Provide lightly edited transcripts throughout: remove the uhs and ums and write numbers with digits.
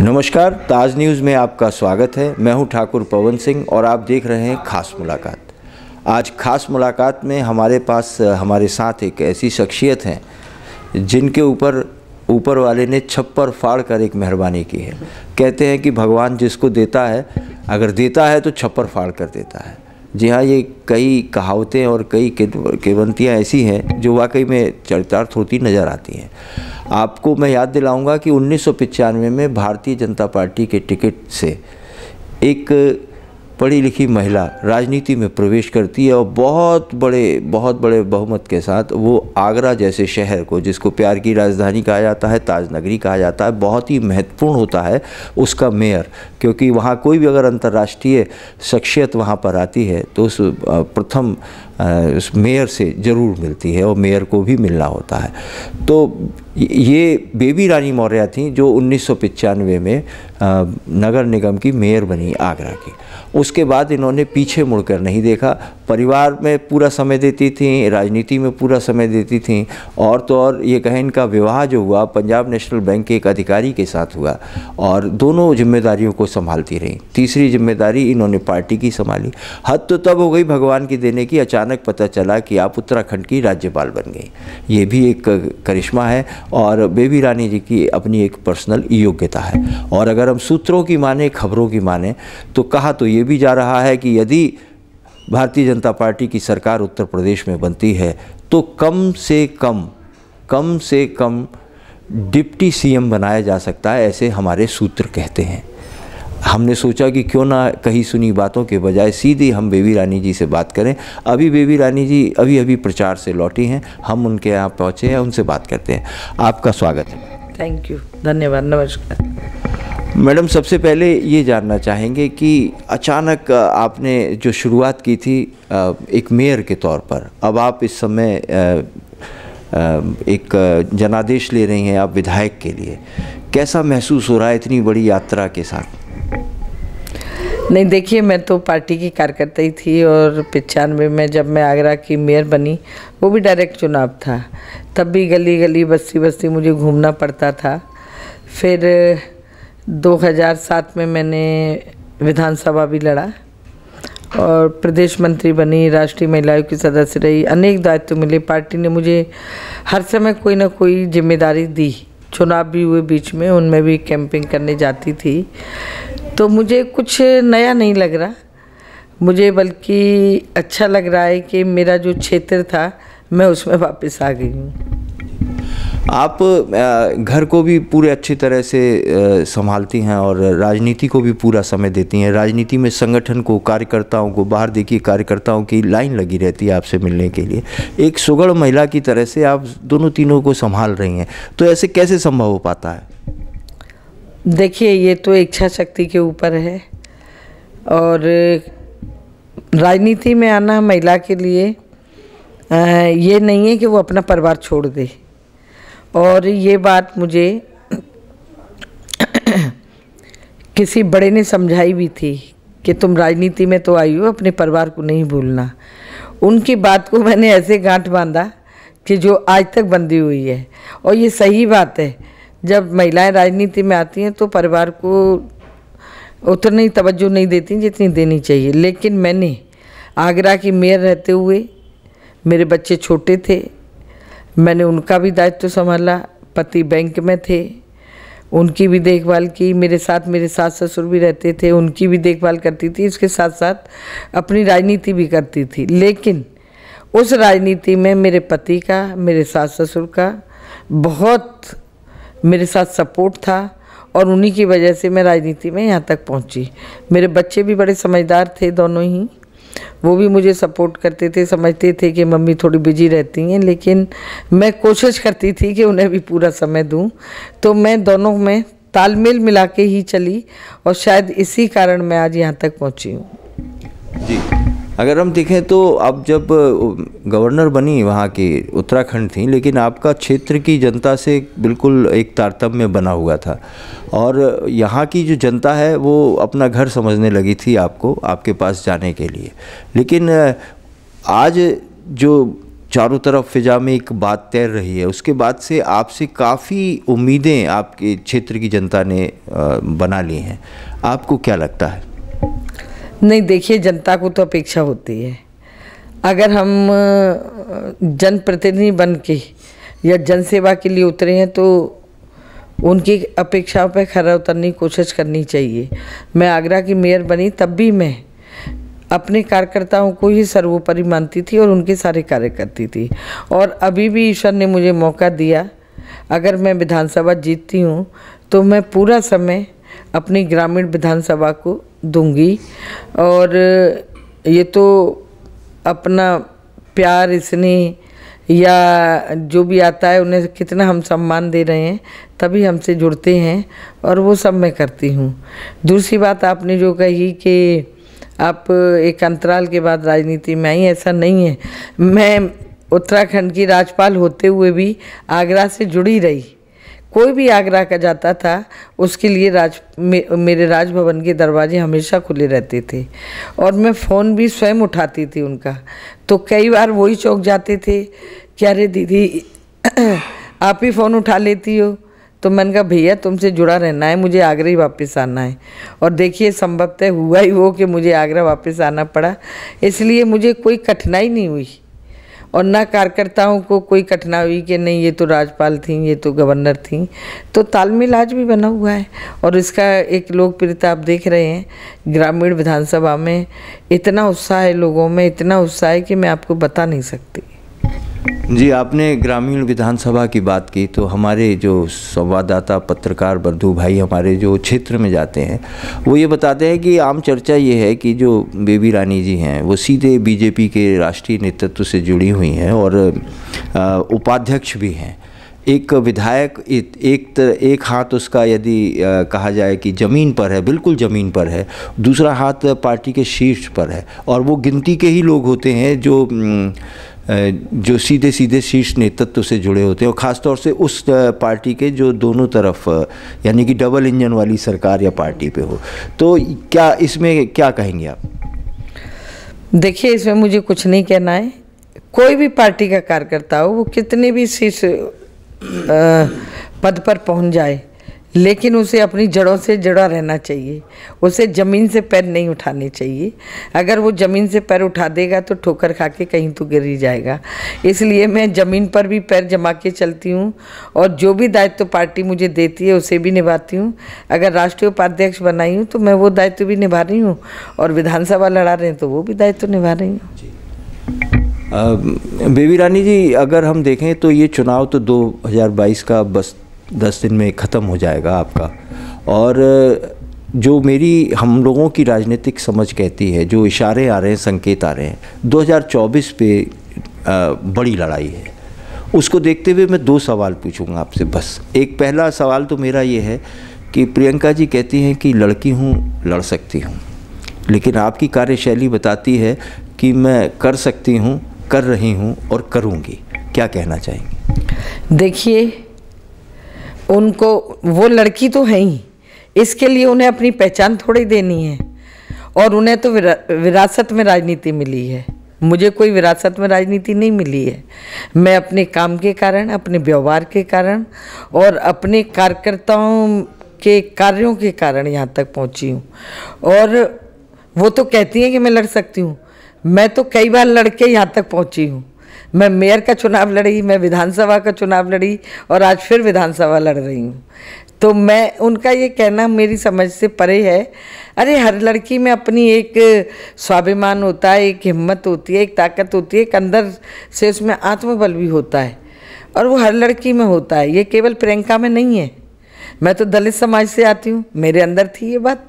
नमस्कार, ताज न्यूज़ में आपका स्वागत है। मैं हूं ठाकुर पवन सिंह और आप देख रहे हैं खास मुलाकात। आज खास मुलाकात में हमारे साथ एक ऐसी शख्सियत हैं जिनके ऊपर वाले ने छप्पर फाड़ कर एक मेहरबानी की है। कहते हैं कि भगवान जिसको देता है, अगर देता है तो छप्पर फाड़ कर देता है। जी हाँ, ये कई कहावतें और कई किंवदंतियाँ ऐसी हैं जो वाकई में चरितार्थ होती नज़र आती हैं। आपको मैं याद दिलाऊंगा कि 1995 में भारतीय जनता पार्टी के टिकट से एक पढ़ी लिखी महिला राजनीति में प्रवेश करती है और बहुत बड़े बहुमत के साथ वो आगरा जैसे शहर को, जिसको प्यार की राजधानी कहा जाता है, ताज नगरी कहा जाता है, बहुत ही महत्वपूर्ण होता है उसका मेयर, क्योंकि वहाँ कोई भी अगर अंतर्राष्ट्रीय शख्सियत वहाँ पर आती है तो उस प्रथम उस मेयर से ज़रूर मिलती है और मेयर को भी मिलना होता है। तो ये बेबी रानी मौर्य थी जो 1995 में नगर निगम की मेयर बनी आगरा की। उसके बाद इन्होंने पीछे मुड़कर नहीं देखा, परिवार में पूरा समय देती थी, राजनीति में पूरा समय देती थी, और तो और ये कहें इनका विवाह जो हुआ पंजाब नेशनल बैंक के एक अधिकारी के साथ हुआ और दोनों जिम्मेदारियों को संभालती रहीं। तीसरी जिम्मेदारी इन्होंने पार्टी की संभाली। हद तो तब हो गई भगवान की देने की, अचानक पता चला कि आप उत्तराखंड की राज्यपाल बन गई। ये भी एक करिश्मा है और बेबी रानी जी की अपनी एक पर्सनल योग्यता है। और अगर हम सूत्रों की माने, खबरों की माने, तो कहा तो ये भी जा रहा है कि यदि भारतीय जनता पार्टी की सरकार उत्तर प्रदेश में बनती है तो कम से कम डिप्टी सीएम बनाया जा सकता है, ऐसे हमारे सूत्र कहते हैं। हमने सोचा कि क्यों ना कहीं सुनी बातों के बजाय सीधी हम बेबी रानी जी से बात करें। अभी बेबी रानी जी अभी प्रचार से लौटी हैं, हम उनके यहाँ पहुँचे हैं, उनसे बात करते हैं। आपका स्वागत है। थैंक यू, धन्यवाद, नमस्कार। मैडम, सबसे पहले ये जानना चाहेंगे कि अचानक आपने जो शुरुआत की थी एक मेयर के तौर पर, अब आप इस समय एक जनादेश ले रही हैं आप विधायक के लिए, कैसा महसूस हो रहा है इतनी बड़ी यात्रा के साथ? नहीं, देखिए, मैं तो पार्टी की कार्यकर्ता ही थी और 95 में जब मैं आगरा की मेयर बनी, वो भी डायरेक्ट चुनाव था, तब भी गली गली बस्ती बस्ती मुझे घूमना पड़ता था। फिर 2007 में मैंने विधानसभा भी लड़ा और प्रदेश मंत्री बनी, राष्ट्रीय महिला आयोग की सदस्य रही, अनेक दायित्व मिले। पार्टी ने मुझे हर समय कोई ना कोई जिम्मेदारी दी। चुनाव भी हुए बीच में, उनमें भी कैंपिंग करने जाती थी। तो मुझे कुछ नया नहीं लग रहा, मुझे बल्कि अच्छा लग रहा है कि मेरा जो क्षेत्र था मैं उसमें वापस आ गई हूँ। आप घर को भी पूरे अच्छी तरह से संभालती हैं और राजनीति को भी पूरा समय देती हैं। राजनीति में संगठन को, कार्यकर्ताओं को, बाहर देखिए कार्यकर्ताओं की लाइन लगी रहती है आपसे मिलने के लिए। एक सुगढ़ महिला की तरह से आप दोनों तीनों को संभाल रही हैं, तो ऐसे कैसे संभव हो पाता है? देखिए, ये तो इच्छा शक्ति के ऊपर है और राजनीति में आना महिला के लिए ये नहीं है कि वो अपना परिवार छोड़ दे। और ये बात मुझे किसी बड़े ने समझाई भी थी कि तुम राजनीति में तो आई हो, अपने परिवार को नहीं भूलना। उनकी बात को मैंने ऐसे गांठ बांधा कि जो आज तक बंधी हुई है। और ये सही बात है, जब महिलाएं राजनीति में आती हैं तो परिवार को उतनी तवज्जो नहीं देती जितनी देनी चाहिए। लेकिन मैंने आगरा की मेयर रहते हुए, मेरे बच्चे छोटे थे, मैंने उनका भी दायित्व संभाला, पति बैंक में थे, उनकी भी देखभाल की, मेरे साथ मेरे सास ससुर भी रहते थे, उनकी भी देखभाल करती थी, इसके साथ साथ अपनी राजनीति भी करती थी। लेकिन उस राजनीति में मेरे पति का, मेरे सास ससुर का बहुत मेरे साथ सपोर्ट था और उन्हीं की वजह से मैं राजनीति में यहाँ तक पहुँची। मेरे बच्चे भी बड़े समझदार थे, दोनों ही, वो भी मुझे सपोर्ट करते थे, समझते थे कि मम्मी थोड़ी बिजी रहती हैं, लेकिन मैं कोशिश करती थी कि उन्हें भी पूरा समय दूं। तो मैं दोनों में तालमेल मिला के ही चली और शायद इसी कारण मैं आज यहाँ तक पहुँची हूँ। जी, अगर हम देखें तो अब जब गवर्नर बनी वहाँ की, उत्तराखंड थी, लेकिन आपका क्षेत्र की जनता से बिल्कुल एक तारतम्य बना हुआ था और यहाँ की जो जनता है वो अपना घर समझने लगी थी आपको, आपके पास जाने के लिए। लेकिन आज जो चारों तरफ फिजा में एक बात तैर रही है, उसके बाद से आपसे काफ़ी उम्मीदें आपके क्षेत्र की जनता ने बना ली हैं। आपको क्या लगता है? नहीं, देखिए, जनता को तो अपेक्षा होती है। अगर हम जनप्रतिनिधि बन के या जनसेवा के लिए उतरे हैं तो उनकी अपेक्षाओं पर खरा उतरने की कोशिश करनी चाहिए। मैं आगरा की मेयर बनी तब भी मैं अपने कार्यकर्ताओं को ही सर्वोपरि मानती थी और उनके सारे कार्य करती थी। और अभी भी ईश्वर ने मुझे मौका दिया, अगर मैं विधानसभा जीतती हूँ तो मैं पूरा समय अपनी ग्रामीण विधानसभा को दूंगी। और ये तो अपना प्यार, स्नेह या जो भी आता है उन्हें कितना हम सम्मान दे रहे हैं तभी हमसे जुड़ते हैं, और वो सब मैं करती हूँ। दूसरी बात आपने जो कही कि आप एक अंतराल के बाद राजनीति में आई, ऐसा नहीं है। मैं उत्तराखंड की राज्यपाल होते हुए भी आगरा से जुड़ी रही। कोई भी आगरा का जाता था उसके लिए मेरे राजभवन के दरवाजे हमेशा खुले रहते थे, और मैं फ़ोन भी स्वयं उठाती थी उनका। तो कई बार वही चौंक जाते थे कि अरे दीदी आप ही फ़ोन उठा लेती हो। तो मैंने कहा भैया तुमसे जुड़ा रहना है, मुझे आगरा ही वापस आना है। और देखिए संभवतः हुआ ही वो कि मुझे आगरा वापस आना पड़ा। इसलिए मुझे कोई कठिनाई नहीं हुई, और ना कार्यकर्ताओं को कोई कठिनाई हुई कि नहीं ये तो राज्यपाल थी, ये तो गवर्नर थी। तो तालमेल आज भी बना हुआ है, और इसका एक लोकप्रियता आप देख रहे हैं। ग्रामीण विधानसभा में इतना उत्साह है लोगों में, इतना उत्साह है कि मैं आपको बता नहीं सकती। जी, आपने ग्रामीण विधानसभा की बात की, तो हमारे जो संवाददाता पत्रकार बंधु भाई हमारे जो क्षेत्र में जाते हैं वो ये बताते हैं कि आम चर्चा ये है कि जो बेबी रानी जी हैं वो सीधे बीजेपी के राष्ट्रीय नेतृत्व से जुड़ी हुई हैं और उपाध्यक्ष भी हैं। एक विधायक एक हाथ उसका यदि कहा जाए कि ज़मीन पर है, बिल्कुल ज़मीन पर है, दूसरा हाथ पार्टी के शीर्ष पर है, और वो गिनती के ही लोग होते हैं जो सीधे सीधे शीर्ष नेतृत्व से जुड़े होते हैं, और ख़ास तौर से उस पार्टी के जो दोनों तरफ यानी कि डबल इंजन वाली सरकार या पार्टी पे हो। तो क्या इसमें क्या कहेंगे आप? देखिए, इसमें मुझे कुछ नहीं कहना है। कोई भी पार्टी का कार्यकर्ता हो, वो कितने भी शीर्ष पद पर पहुंच जाए, लेकिन उसे अपनी जड़ों से जुड़ा रहना चाहिए। उसे ज़मीन से पैर नहीं उठाने चाहिए। अगर वो ज़मीन से पैर उठा देगा तो ठोकर खा के कहीं तो गिर ही जाएगा। इसलिए मैं ज़मीन पर भी पैर जमा के चलती हूँ, और जो भी दायित्व पार्टी मुझे देती है उसे भी निभाती हूँ। अगर राष्ट्रीय उपाध्यक्ष बनाई हूँ तो मैं वो दायित्व भी निभा रही हूँ, और विधानसभा लड़ा रहे हैं तो वो भी दायित्व निभा रही हूँ। बेबी रानी जी, अगर हम देखें तो ये चुनाव तो 2022 का बस 10 दिन में ख़त्म हो जाएगा आपका, और जो हम लोगों की राजनीतिक समझ कहती है, जो इशारे आ रहे हैं, संकेत आ रहे हैं, 2024 पे बड़ी लड़ाई है। उसको देखते हुए मैं 2 सवाल पूछूंगा आपसे बस। एक पहला सवाल तो मेरा ये है कि प्रियंका जी कहती हैं कि लड़की हूँ, लड़ सकती हूँ, लेकिन आपकी कार्यशैली बताती है कि मैं कर सकती हूँ, कर रही हूँ और करूँगी। क्या कहना चाहेंगे? देखिए, उनको वो लड़की तो है ही, इसके लिए उन्हें अपनी पहचान थोड़ी देनी है, और उन्हें तो विरासत में राजनीति मिली है। मुझे कोई विरासत में राजनीति नहीं मिली है। मैं अपने काम के कारण, अपने व्यवहार के कारण और अपने कार्यकर्ताओं के कार्यों के कारण यहाँ तक पहुँची हूँ। और वो तो कहती हैं कि मैं लड़ सकती हूँ, मैं तो कई बार लड़के यहाँ तक पहुँची हूँ। मैं मेयर का चुनाव लड़ी, मैं विधानसभा का चुनाव लड़ी, और आज फिर विधानसभा लड़ रही हूँ। तो मैं उनका ये कहना मेरी समझ से परे है। अरे हर लड़की में अपनी एक स्वाभिमान होता है, एक हिम्मत होती है, एक ताकत होती है, एक अंदर से उसमें आत्मबल भी होता है, और वो हर लड़की में होता है। ये केवल प्रियंका में नहीं है। मैं तो दलित समाज से आती हूँ, मेरे अंदर थी ये बात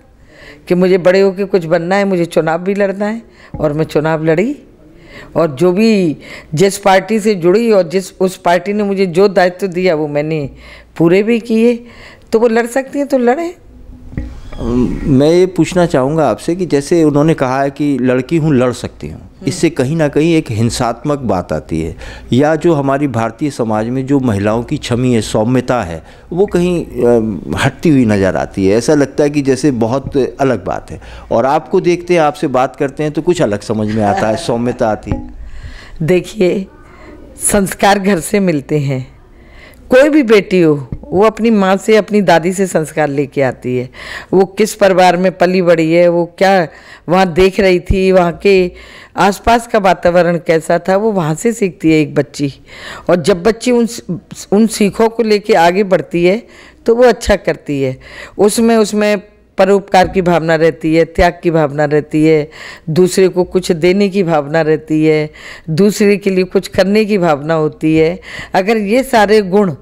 कि मुझे बड़े होकर कुछ बनना है, मुझे चुनाव भी लड़ना है, और मैं चुनाव लड़ी। और जो भी जिस पार्टी से जुड़ी और उस पार्टी ने मुझे जो दायित्व दिया वो मैंने पूरे भी किए। तो वो लड़ सकती है तो लड़े। मैं ये पूछना चाहूँगा आपसे कि जैसे उन्होंने कहा है कि लड़की हूँ, लड़ सकती हूँ, इससे कहीं ना कहीं एक हिंसात्मक बात आती है, या जो हमारी भारतीय समाज में जो महिलाओं की छवि है, सौम्यता है, वो कहीं हटती हुई नज़र आती है। ऐसा लगता है कि जैसे बहुत अलग बात है, और आपको देखते हैं, आपसे बात करते हैं तो कुछ अलग समझ में आता है, सौम्यता आती है। देखिए, संस्कार घर से मिलते हैं। कोई भी बेटी हो वो अपनी माँ से, अपनी दादी से संस्कार लेके आती है। वो किस परिवार में पली बड़ी है, वो क्या वहाँ देख रही थी, वहाँ के आसपास का वातावरण कैसा था, वो वहाँ से सीखती है एक बच्ची। और जब बच्ची उन सीखों को लेके आगे बढ़ती है तो वो अच्छा करती है। उसमें परोपकार की भावना रहती है, त्याग की भावना रहती है, दूसरे को कुछ देने की भावना रहती है, दूसरे के लिए कुछ करने की भावना होती है। अगर ये सारे गुण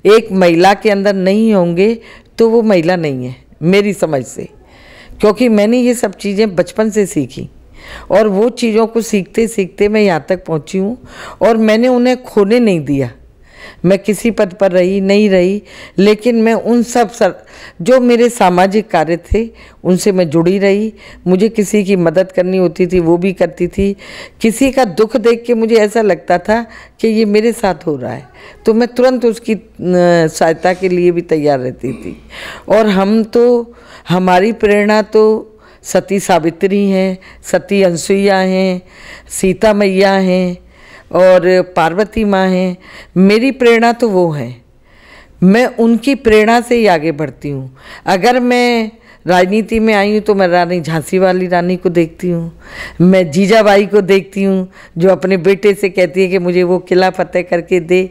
एक महिला के अंदर नहीं होंगे तो वो महिला नहीं है मेरी समझ से, क्योंकि मैंने ये सब चीज़ें बचपन से सीखी और वो चीज़ों को सीखते सीखते मैं यहाँ तक पहुँची हूँ और मैंने उन्हें खोने नहीं दिया। मैं किसी पद पर रही नहीं रही, लेकिन मैं उन सब जो मेरे सामाजिक कार्य थे उनसे मैं जुड़ी रही। मुझे किसी की मदद करनी होती थी वो भी करती थी। किसी का दुख देख के मुझे ऐसा लगता था कि ये मेरे साथ हो रहा है तो मैं तुरंत उसकी सहायता के लिए भी तैयार रहती थी। और हमारी प्रेरणा तो सती सावित्री हैं, सती अनसुईया हैं, सीता मैया हैं और पार्वती माँ हैं। मेरी प्रेरणा तो वो है, मैं उनकी प्रेरणा से ही आगे बढ़ती हूँ। अगर मैं राजनीति में आई हूँ तो मैं रानी झांसी वाली रानी को देखती हूँ, मैं जीजाबाई को देखती हूँ जो अपने बेटे से कहती है कि मुझे वो किला फतेह करके दे।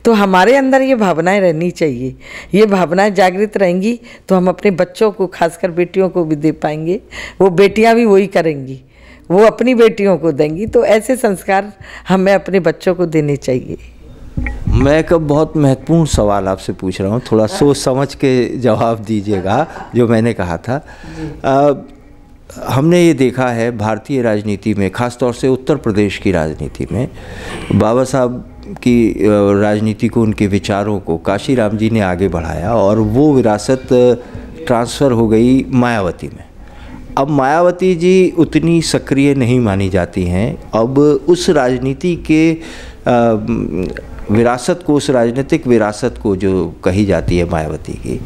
तो हमारे अंदर ये भावनाएं रहनी चाहिए। ये भावनाएं जागृत रहेंगी तो हम अपने बच्चों को, खासकर बेटियों को भी दे पाएंगे। वो बेटियाँ भी वही करेंगी, वो अपनी बेटियों को देंगी। तो ऐसे संस्कार हमें अपने बच्चों को देने चाहिए। मैं एक बहुत महत्वपूर्ण सवाल आपसे पूछ रहा हूँ, थोड़ा सोच समझ के जवाब दीजिएगा। जो मैंने कहा था, हमने ये देखा है भारतीय राजनीति में, ख़ास तौर से उत्तर प्रदेश की राजनीति में, बाबा साहब की राजनीति को, उनके विचारों को काशीराम जी ने आगे बढ़ाया और वो विरासत ट्रांसफ़र हो गई मायावती में। अब मायावती जी उतनी सक्रिय नहीं मानी जाती हैं। अब उस राजनीति के विरासत को, उस राजनीतिक विरासत को जो कही जाती है मायावती की,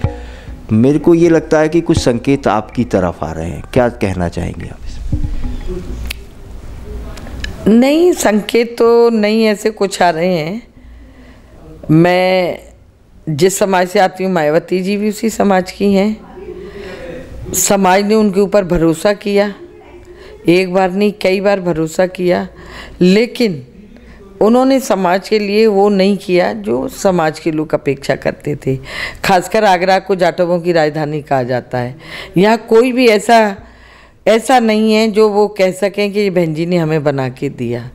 मेरे को ये लगता है कि कुछ संकेत आपकी तरफ आ रहे हैं। क्या कहना चाहेंगे आप इसमें? नहीं, संकेत तो नहीं ऐसे कुछ आ रहे हैं। मैं जिस समाज से आती हूँ, मायावती जी भी उसी समाज की हैं। समाज ने उनके ऊपर भरोसा किया, एक बार नहीं कई बार भरोसा किया, लेकिन उन्होंने समाज के लिए वो नहीं किया जो समाज के लोग अपेक्षा करते थे। खासकर आगरा को जाटवों की राजधानी कहा जाता है। यहाँ कोई भी ऐसा नहीं है जो वो कह सकें कि बहन जी ने हमें बना के दिया।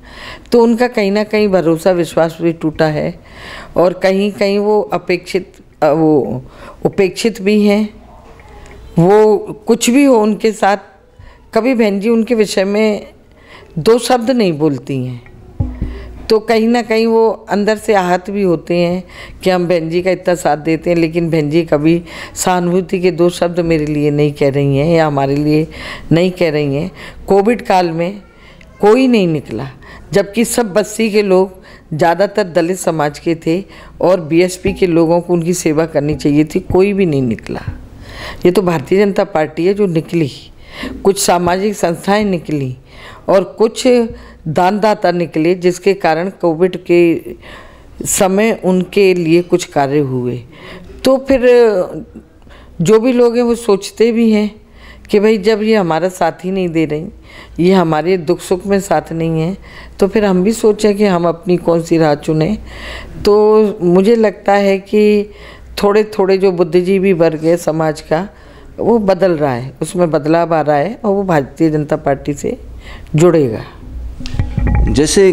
तो उनका कहीं ना कहीं भरोसा, विश्वास भी टूटा है और कहीं कहीं वो उपेक्षित भी हैं। वो कुछ भी हो उनके साथ, कभी बहन जी उनके विषय में दो शब्द नहीं बोलती हैं। तो कहीं ना कहीं वो अंदर से आहत भी होते हैं कि हम बहन जी का इतना साथ देते हैं, लेकिन बहन जी कभी सहानुभूति के दो शब्द मेरे लिए नहीं कह रही हैं या हमारे लिए नहीं कह रही हैं। कोविड काल में कोई नहीं निकला, जबकि सब बस्ती के लोग ज़्यादातर दलित समाज के थे और बीएसपी के लोगों को उनकी सेवा करनी चाहिए थी, कोई भी नहीं निकला। ये तो भारतीय जनता पार्टी है जो निकली, कुछ सामाजिक संस्थाएं निकली और कुछ दानदाता निकले, जिसके कारण कोविड के समय उनके लिए कुछ कार्य हुए। तो फिर जो भी लोग हैं वो सोचते भी हैं कि भाई जब ये हमारा साथ ही नहीं दे रही, ये हमारे दुख सुख में साथ नहीं है, तो फिर हम भी सोचें कि हम अपनी कौन सी राह चुनें। तो मुझे लगता है कि थोड़े थोड़े जो बुद्धिजीवी वर्ग है समाज का, वो बदल रहा है, उसमें बदलाव आ रहा है और वो भारतीय जनता पार्टी से जुड़ेगा। जैसे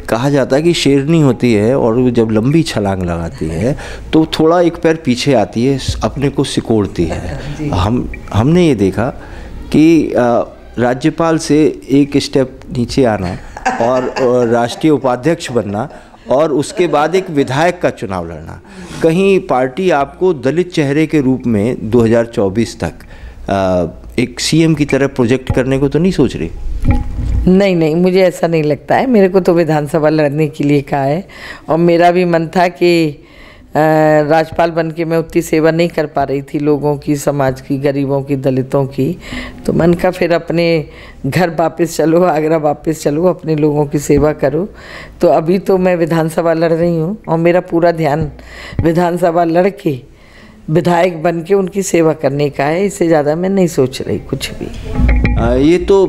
कहा जाता है कि शेरनी होती है और वो जब लंबी छलांग लगाती है तो थोड़ा एक पैर पीछे आती है, अपने को सिकोड़ती है। हमने ये देखा कि राज्यपाल से एक स्टेप नीचे आना और राष्ट्रीय उपाध्यक्ष बनना और उसके बाद एक विधायक का चुनाव लड़ना, कहीं पार्टी आपको दलित चेहरे के रूप में 2024 तक एक सीएम की तरह प्रोजेक्ट करने को तो नहीं सोच रही? नहीं, मुझे ऐसा नहीं लगता है। मेरे को तो विधानसभा लड़ने के लिए कहा है और मेरा भी मन था कि राज्यपाल बन के मैं उतनी सेवा नहीं कर पा रही थी लोगों की, समाज की, गरीबों की, दलितों की। तो मन का फिर अपने घर वापस चलो, आगरा वापस चलो, अपने लोगों की सेवा करो। तो अभी तो मैं विधानसभा लड़ रही हूँ और मेरा पूरा ध्यान विधानसभा लड़ के विधायक बन के उनकी सेवा करने का है। इससे ज़्यादा मैं नहीं सोच रही कुछ भी। ये तो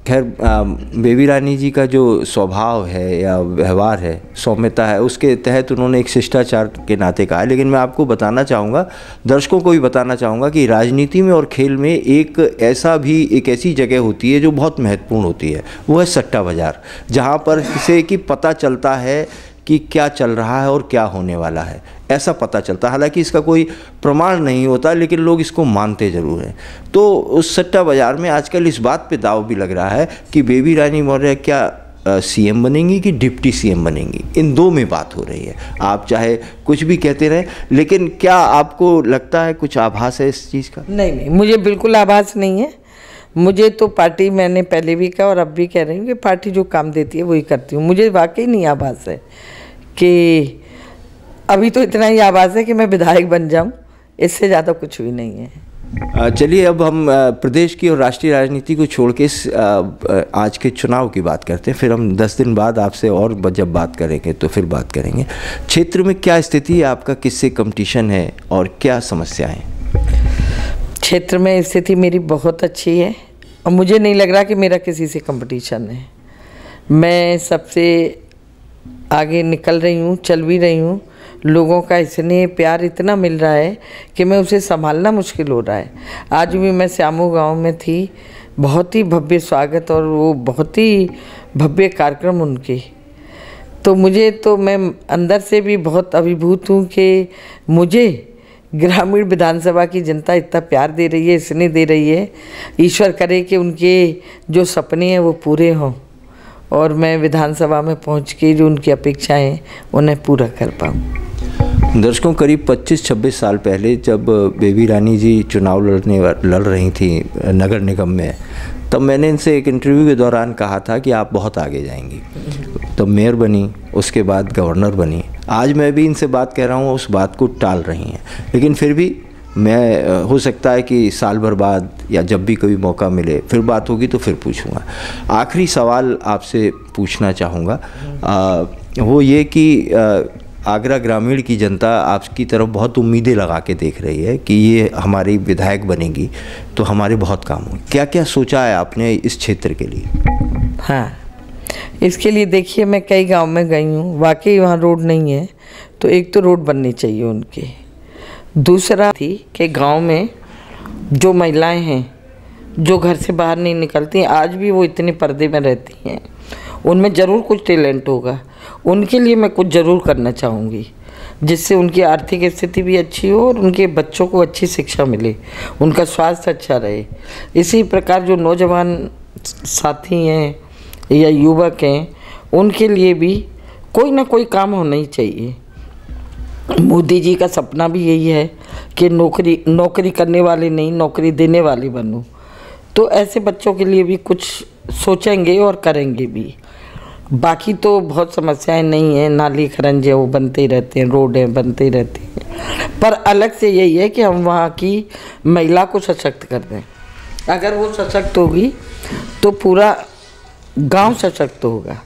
खैर बेबी रानी जी का जो स्वभाव है या व्यवहार है, सौम्यता है, उसके तहत उन्होंने एक शिष्टाचार के नाते कहा है। लेकिन मैं आपको बताना चाहूँगा, दर्शकों को भी बताना चाहूँगा कि राजनीति में और खेल में एक ऐसी जगह होती है जो बहुत महत्वपूर्ण होती है, वो है सट्टा बाज़ार, जहाँ पर किसी की पता चलता है कि क्या चल रहा है और क्या होने वाला है, ऐसा पता चलता है। हालांकि इसका कोई प्रमाण नहीं होता, लेकिन लोग इसको मानते ज़रूर हैं। तो उस सट्टा बाज़ार में आजकल इस बात पे दाव भी लग रहा है कि बेबी रानी मौर्य क्या सीएम बनेंगी कि डिप्टी सीएम बनेंगी। इन दो में बात हो रही है। आप चाहे कुछ भी कहते रहें, लेकिन क्या आपको लगता है कुछ आभास है इस चीज़ का? नहीं, मुझे बिल्कुल आभास नहीं है। मुझे तो पार्टी, मैंने पहले भी कहा और अब भी कह रही हूँ कि पार्टी जो काम देती है वही करती हूँ। मुझे वाकई नहीं आभास है कि अभी तो इतना ही आवाज़ है कि मैं विधायक बन जाऊं, इससे ज़्यादा कुछ भी नहीं है। चलिए अब हम प्रदेश की और राष्ट्रीय राजनीति को छोड़ के आज के चुनाव की बात करते हैं। फिर हम 10 दिन बाद आपसे और जब बात करेंगे तो फिर बात करेंगे। क्षेत्र में क्या स्थिति है आपका, किससे कंपटीशन है और क्या समस्याएं? क्षेत्र में स्थिति मेरी बहुत अच्छी है और मुझे नहीं लग रहा कि मेरा किसी से कंपटीशन है। मैं सबसे आगे निकल रही हूँ, चल भी रही हूँ। लोगों का स्नेह प्यार इतना मिल रहा है कि मैं उसे संभालना मुश्किल हो रहा है। आज भी मैं श्यामू गांव में थी, बहुत ही भव्य स्वागत और वो बहुत ही भव्य कार्यक्रम उनके। तो मैं अंदर से भी बहुत अभिभूत हूँ कि मुझे ग्रामीण विधानसभा की जनता इतना प्यार दे रही है, स्नेह दे रही है। ईश्वर करे कि उनके जो सपने हैं वो पूरे हों और मैं विधानसभा में पहुंच के जो उनकी अपेक्षाएं हैं उन्हें पूरा कर पाऊँ। दर्शकों, करीब 25-26 साल पहले जब बेबी रानी जी चुनाव लड़ रही थी नगर निगम में, तब मैंने इनसे एक इंटरव्यू के दौरान कहा था कि आप बहुत आगे जाएंगी। तो मेयर बनी, उसके बाद गवर्नर बनी। आज मैं भी इनसे बात कह रहा हूँ, उस बात को टाल रही हैं। लेकिन फिर भी मैं हो सकता है कि साल भर बाद या जब भी कभी मौका मिले फिर बात होगी तो फिर पूछूंगा। आखिरी सवाल आपसे पूछना चाहूँगा, वो ये कि आगरा ग्रामीण की जनता आपकी तरफ बहुत उम्मीदें लगा के देख रही है कि ये हमारी विधायक बनेगी तो हमारे बहुत काम होंगे। क्या क्या सोचा है आपने इस क्षेत्र के लिए? हाँ, इसके लिए देखिए, मैं कई गांव में गई हूँ, वाकई वहाँ रोड नहीं है। तो एक तो रोड बननी चाहिए उनके। दूसरा थी कि गांव में जो महिलाएं हैं जो घर से बाहर नहीं निकलती, आज भी वो इतने पर्दे में रहती हैं, उनमें ज़रूर कुछ टैलेंट होगा। उनके लिए मैं कुछ ज़रूर करना चाहूँगी, जिससे उनकी आर्थिक स्थिति भी अच्छी हो और उनके बच्चों को अच्छी शिक्षा मिले, उनका स्वास्थ्य अच्छा रहे। इसी प्रकार जो नौजवान साथी हैं या युवक हैं, उनके लिए भी कोई ना कोई काम होना ही चाहिए। मोदी जी का सपना भी यही है कि नौकरी करने वाले नहीं, नौकरी देने वाले बनूं। तो ऐसे बच्चों के लिए भी कुछ सोचेंगे और करेंगे भी। बाकी तो बहुत समस्याएं नहीं हैं, नाली खरंजे वो बनते ही रहते हैं, रोडें बनते ही रहती हैं। पर अलग से यही है कि हम वहाँ की महिला को सशक्त कर दें। अगर वो सशक्त होगी तो पूरा गांव सशक्त होगा।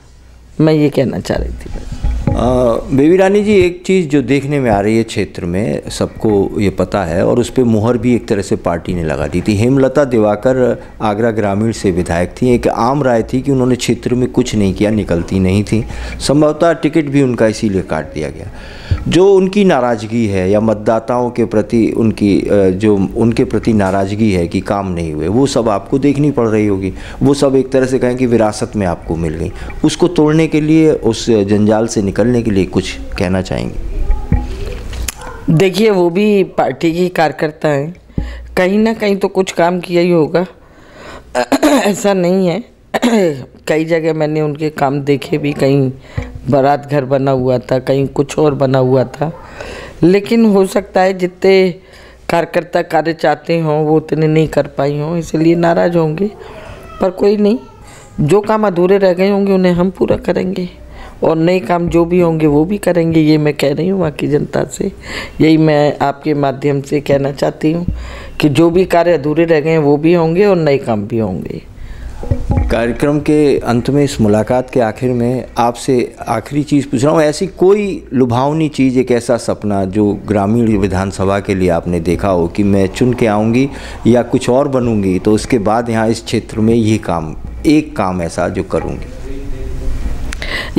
मैं ये कहना चाह रही थी। बेबी रानी जी, एक चीज़ जो देखने में आ रही है क्षेत्र में, सबको ये पता है और उस पर मुहर भी एक तरह से पार्टी ने लगा दी थी। हेमलता दिवाकर आगरा ग्रामीण से विधायक थी। एक आम राय थी कि उन्होंने क्षेत्र में कुछ नहीं किया, निकलती नहीं थी। संभवतः टिकट भी उनका इसीलिए काट दिया गया। जो उनकी नाराज़गी है या मतदाताओं के प्रति उनके प्रति नाराज़गी है कि काम नहीं हुए, वो सब आपको देखनी पड़ रही होगी। वो सब एक तरह से कहें कि विरासत में आपको मिल गई। उसको तोड़ने के लिए, उस जंजाल से निकलने के लिए कुछ कहना चाहेंगे? देखिए, वो भी पार्टी की कार्यकर्ता हैं, कहीं ना कहीं तो कुछ काम किया ही होगा। ऐसा नहीं है, कई जगह मैंने उनके काम देखे भी। कहीं बारात घर बना हुआ था, कहीं कुछ और बना हुआ था। लेकिन हो सकता है जितने कार्यकर्ता कार्य चाहते हों वो उतने नहीं कर पाई हों, इसलिए नाराज़ होंगे। पर कोई नहीं, जो काम अधूरे रह गए होंगे उन्हें हम पूरा करेंगे और नए काम जो भी होंगे वो भी करेंगे, ये मैं कह रही हूँ वहाँ की जनता से। यही मैं आपके माध्यम से कहना चाहती हूँ कि जो भी कार्य अधूरे रह गए हैं वो भी होंगे और नए काम भी होंगे। कार्यक्रम के अंत में, इस मुलाकात के आखिर में आपसे आखिरी चीज़ पूछ रहा हूँ, ऐसी कोई लुभावनी चीज़, एक ऐसा सपना जो ग्रामीण विधानसभा के लिए आपने देखा हो कि मैं चुन के आऊँगी या कुछ और बनूँगी तो उसके बाद यहाँ इस क्षेत्र में ये काम, एक काम ऐसा जो करूँगी?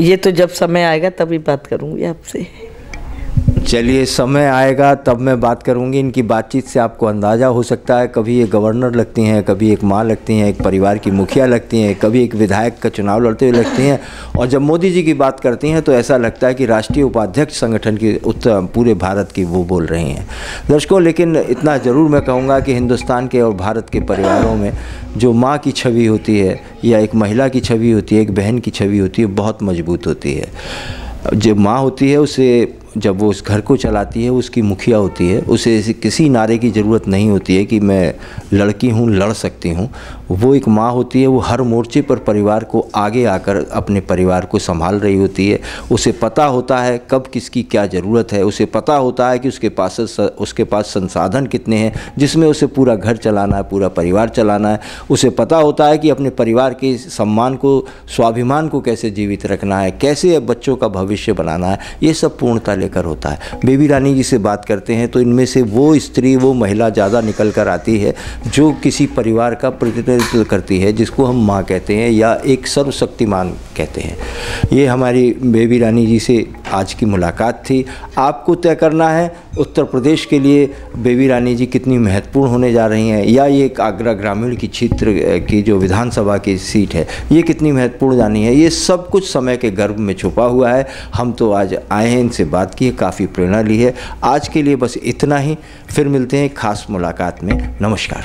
ये तो जब समय आएगा तभी बात करूँगी आपसे। चलिए, समय आएगा तब मैं बात करूंगी। इनकी बातचीत से आपको अंदाज़ा हो सकता है, कभी ये गवर्नर लगती हैं, कभी एक माँ लगती हैं, एक परिवार की मुखिया लगती हैं, कभी एक विधायक का चुनाव लड़ते हुए लगती हैं, और जब मोदी जी की बात करती हैं तो ऐसा लगता है कि राष्ट्रीय उपाध्यक्ष संगठन की पूरे भारत की वो बोल रही हैं। दर्शकों, लेकिन इतना ज़रूर मैं कहूँगा कि हिंदुस्तान के और भारत के परिवारों में जो माँ की छवि होती है या एक महिला की छवि होती है, एक बहन की छवि होती है, बहुत मजबूत होती है। जो माँ होती है उसे, जब वो उस घर को चलाती है, उसकी मुखिया होती है, उसे किसी नारे की ज़रूरत नहीं होती है कि मैं लड़की हूँ, लड़ सकती हूँ। वो एक माँ होती है, वो हर मोर्चे पर परिवार को आगे आकर अपने परिवार को संभाल रही होती है। उसे पता होता है कब किसकी क्या ज़रूरत है, उसे पता होता है कि उसके पास संसाधन कितने हैं जिसमें उसे पूरा घर चलाना है, पूरा परिवार चलाना है। उसे पता होता है कि अपने परिवार के सम्मान को, स्वाभिमान को कैसे जीवित रखना है, कैसे बच्चों का भविष्य बनाना है, ये सब पूर्णता लेकर होता है। बेबी रानी जी से बात करते हैं तो इनमें से वो स्त्री, वो महिला ज़्यादा निकल कर आती है जो किसी परिवार का प्रतिनिधित्व करती है, जिसको हम माँ कहते हैं या एक सर्वशक्तिमान कहते हैं। ये हमारी बेबी रानी जी से आज की मुलाकात थी। आपको तय करना है उत्तर प्रदेश के लिए बेबी रानी जी कितनी महत्वपूर्ण होने जा रही हैं, या ये एक आगरा ग्रामीण की क्षेत्र की जो विधानसभा की सीट है ये कितनी महत्वपूर्ण जानी है। ये सब कुछ समय के गर्भ में छुपा हुआ है। हम तो आज आए हैं, इनसे बात की है, काफ़ी प्रेरणा ली है। आज के लिए बस इतना ही, फिर मिलते हैं खास मुलाकात में। नमस्कार।